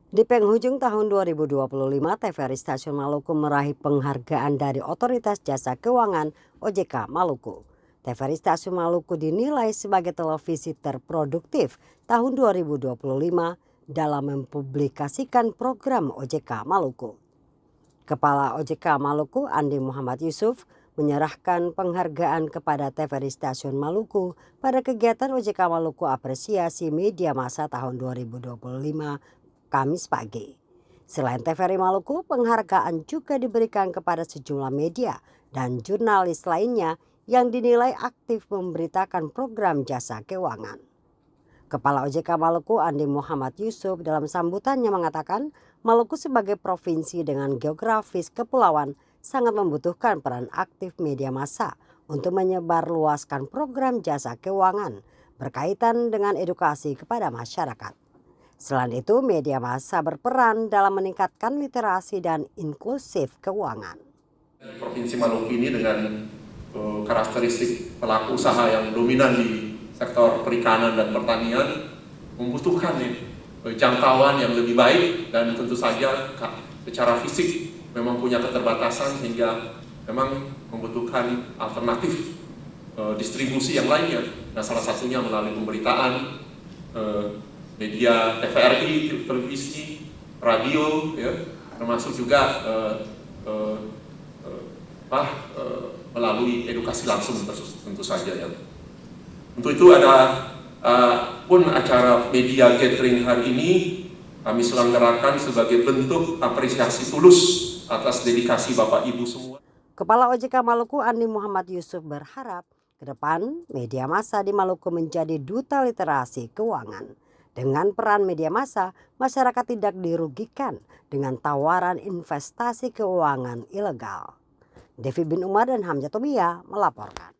Di penghujung tahun 2025, TVRI Stasiun Maluku meraih penghargaan dari Otoritas Jasa Keuangan OJK Maluku. TVRI Stasiun Maluku dinilai sebagai televisi terproduktif tahun 2025 dalam mempublikasikan program OJK Maluku. Kepala OJK Maluku Andi Muhammad Yusuf menyerahkan penghargaan kepada TVRI Stasiun Maluku pada kegiatan OJK Maluku Apresiasi Media Massa tahun 2025 Kamis pagi. Selain TVRI Maluku, penghargaan juga diberikan kepada sejumlah media dan jurnalis lainnya yang dinilai aktif memberitakan program jasa keuangan. Kepala OJK Maluku Andi Muhammad Yusuf dalam sambutannya mengatakan Maluku sebagai provinsi dengan geografis kepulauan sangat membutuhkan peran aktif media massa untuk menyebarluaskan program jasa keuangan berkaitan dengan edukasi kepada masyarakat. Selain itu, media massa berperan dalam meningkatkan literasi dan inklusif keuangan. Provinsi Maluku ini dengan karakteristik pelaku usaha yang dominan di sektor perikanan dan pertanian membutuhkan jangkauan yang lebih baik, dan tentu saja secara fisik memang punya keterbatasan sehingga memang membutuhkan alternatif distribusi yang lainnya. Nah, salah satunya melalui pemberitaan, media TVRI, televisi, radio, ya, termasuk juga melalui edukasi langsung tentu saja ya. Untuk itu ada pun acara media gathering hari ini kami selenggarakan sebagai bentuk apresiasi tulus atas dedikasi Bapak Ibu semua. Kepala OJK Maluku Andi Muhammad Yusuf berharap ke depan media massa di Maluku menjadi duta literasi keuangan. Dengan peran media massa, masyarakat tidak dirugikan dengan tawaran investasi keuangan ilegal. Devi bin Umar dan Hamzah Tobia melaporkan.